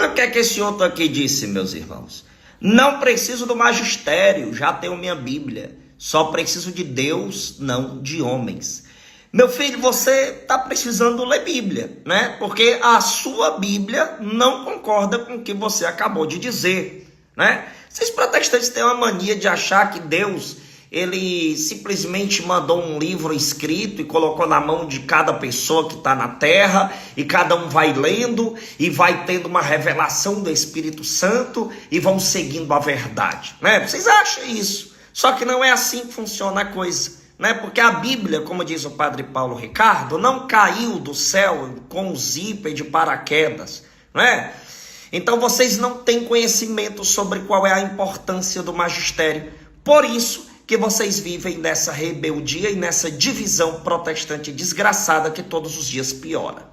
Olha o que é que esse outro aqui disse, meus irmãos. Não preciso do magistério, já tenho minha Bíblia. Só preciso de Deus, não de homens. Meu filho, você está precisando ler Bíblia, né? Porque a sua Bíblia não concorda com o que você acabou de dizer, né? Vocês protestantes têm uma mania de achar que Deus, ele simplesmente mandou um livro escrito e colocou na mão de cada pessoa que está na terra, e cada um vai lendo e vai tendo uma revelação do Espírito Santo e vão seguindo a verdade, né? Vocês acham isso, só que não é assim que funciona a coisa. Porque a Bíblia, como diz o padre Paulo Ricardo, não caiu do céu com o zíper de paraquedas, né? Então vocês não têm conhecimento sobre qual é a importância do magistério. Por isso que vocês vivem nessa rebeldia e nessa divisão protestante desgraçada que todos os dias piora.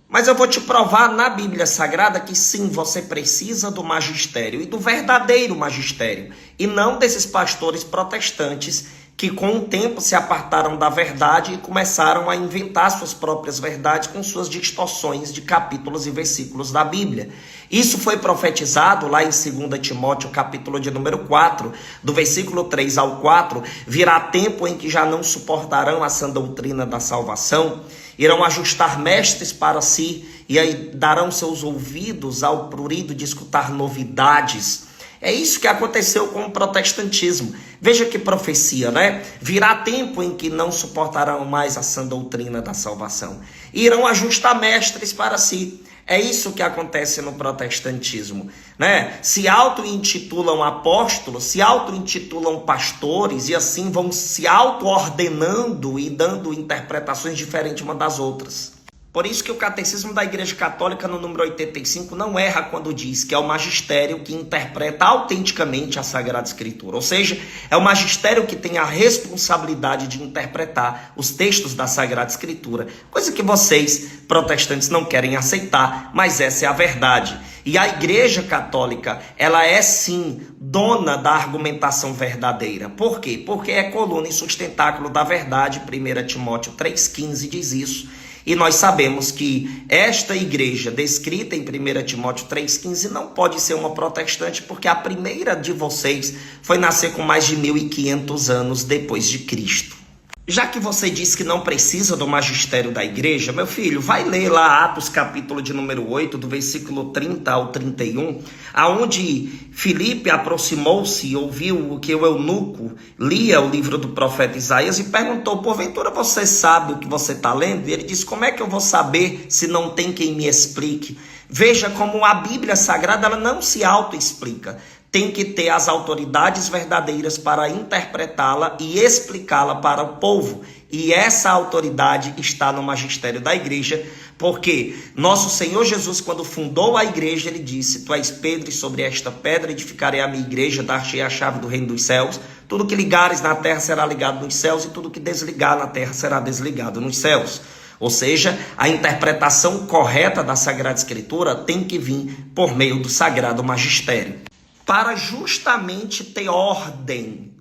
Mas eu vou te provar na Bíblia Sagrada que sim, você precisa do magistério e do verdadeiro magistério, e não desses pastores protestantes que com o tempo se apartaram da verdade e começaram a inventar suas próprias verdades com suas distorções de capítulos e versículos da Bíblia. Isso foi profetizado lá em 2 Timóteo, capítulo de número 4, do versículo 3 ao 4, virá tempo em que já não suportarão a sã doutrina da salvação, irão ajustar mestres para si e aí darão seus ouvidos ao prurido de escutar novidades. É isso que aconteceu com o protestantismo. Veja que profecia, né? Virá tempo em que não suportarão mais a sã doutrina da salvação. Irão ajustar mestres para si. É isso que acontece no protestantismo, né? Se auto-intitulam apóstolos, se auto-intitulam pastores e assim vão se auto-ordenando e dando interpretações diferentes uma das outras. Por isso que o Catecismo da Igreja Católica, no número 85, não erra quando diz que é o magistério que interpreta autenticamente a Sagrada Escritura. Ou seja, é o magistério que tem a responsabilidade de interpretar os textos da Sagrada Escritura. Coisa que vocês, protestantes, não querem aceitar, mas essa é a verdade. E a Igreja Católica, ela é sim dona da argumentação verdadeira. Por quê? Porque é coluna e sustentáculo da verdade. 1 Timóteo 3,15 diz isso. E nós sabemos que esta igreja descrita em 1 Timóteo 3,15 não pode ser uma protestante, porque a primeira de vocês foi nascer com mais de 1.500 anos depois de Cristo. Já que você disse que não precisa do magistério da igreja, meu filho, vai ler lá Atos capítulo de número 8, do versículo 30 ao 31, aonde Filipe aproximou-se e ouviu que o eunuco lia o livro do profeta Isaías e perguntou: porventura você sabe o que você está lendo? E ele disse: como é que eu vou saber se não tem quem me explique? Veja como a Bíblia Sagrada ela não se auto-explica. Tem que ter as autoridades verdadeiras para interpretá-la e explicá-la para o povo. E essa autoridade está no magistério da igreja, porque nosso Senhor Jesus, quando fundou a igreja, ele disse: tu és Pedro, e sobre esta pedra edificarei a minha igreja, dar-te-ei a chave do reino dos céus. Tudo que ligares na terra será ligado nos céus, e tudo que desligar na terra será desligado nos céus. Ou seja, a interpretação correta da Sagrada Escritura tem que vir por meio do Sagrado Magistério. Para justamente ter ordem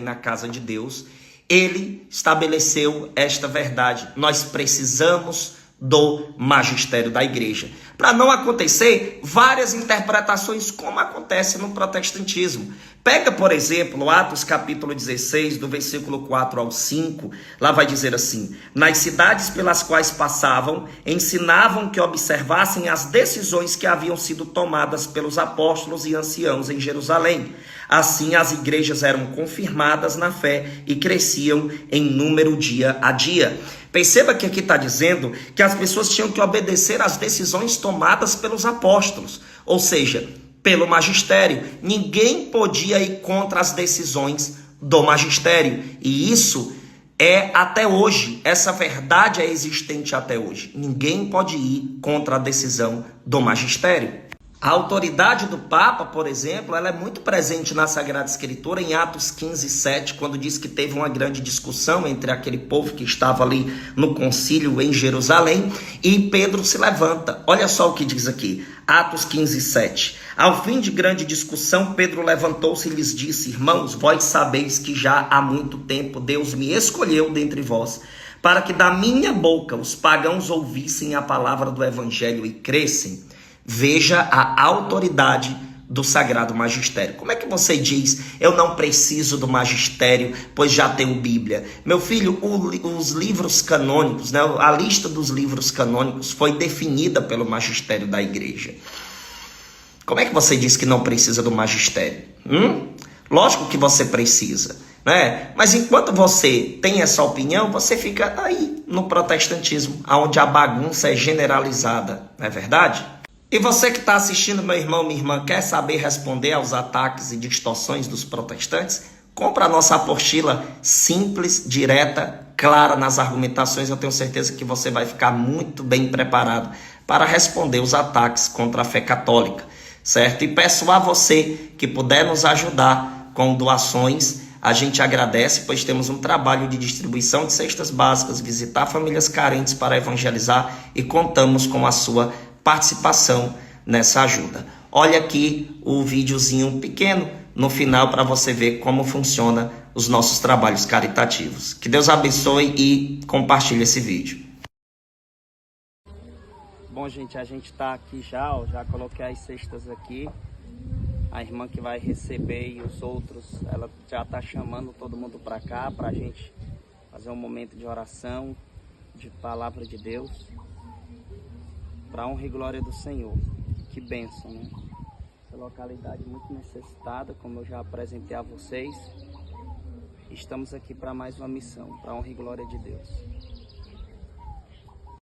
na casa de Deus, ele estabeleceu esta verdade. Nós precisamos do magistério da igreja, para não acontecer várias interpretações como acontece no protestantismo. Pega, por exemplo, Atos capítulo 16, do versículo 4 ao 5, lá vai dizer assim: nas cidades pelas quais passavam, ensinavam que observassem as decisões que haviam sido tomadas pelos apóstolos e anciãos em Jerusalém. Assim as igrejas eram confirmadas na fé e cresciam em número dia a dia. Perceba que aqui está dizendo que as pessoas tinham que obedecer às decisões tomadas pelos apóstolos, ou seja, pelo magistério. Ninguém podia ir contra as decisões do magistério. E isso é até hoje, essa verdade é existente até hoje. Ninguém pode ir contra a decisão do magistério. A autoridade do Papa, por exemplo, ela é muito presente na Sagrada Escritura, em Atos 15:7, quando diz que teve uma grande discussão entre aquele povo que estava ali no concílio em Jerusalém, e Pedro se levanta. Olha só o que diz aqui, Atos 15:7. Ao fim de grande discussão, Pedro levantou-se e lhes disse: irmãos, vós sabeis que já há muito tempo Deus me escolheu dentre vós, para que da minha boca os pagãos ouvissem a palavra do evangelho e crescem. Veja a autoridade do Sagrado Magistério. Como é que você diz, eu não preciso do magistério, pois já tenho Bíblia? Meu filho, os livros canônicos, né, a lista dos livros canônicos foi definida pelo magistério da igreja. Como é que você diz que não precisa do magistério? Lógico que você precisa, né? Mas enquanto você tem essa opinião, você fica aí no protestantismo, onde a bagunça é generalizada, não é verdade? E você que está assistindo, meu irmão, minha irmã, quer saber responder aos ataques e distorções dos protestantes? Compra a nossa apostila simples, direta, clara nas argumentações. Eu tenho certeza que você vai ficar muito bem preparado para responder os ataques contra a fé católica, certo? E peço a você que puder nos ajudar com doações. A gente agradece, pois temos um trabalho de distribuição de cestas básicas, visitar famílias carentes para evangelizar e contamos com a sua participação nessa ajuda. Olha aqui o videozinho pequeno no final para você ver como funciona os nossos trabalhos caritativos. Que Deus abençoe e compartilhe esse vídeo. Bom, gente, a gente está aqui já coloquei as cestas aqui. A irmã que vai receber e os outros, ela já está chamando todo mundo para cá, para a gente fazer um momento de oração, de palavra de Deus, para a honra e glória do Senhor. Que bênção, né? Essa localidade muito necessitada, como eu já apresentei a vocês. Estamos aqui para mais uma missão, para a honra e glória de Deus.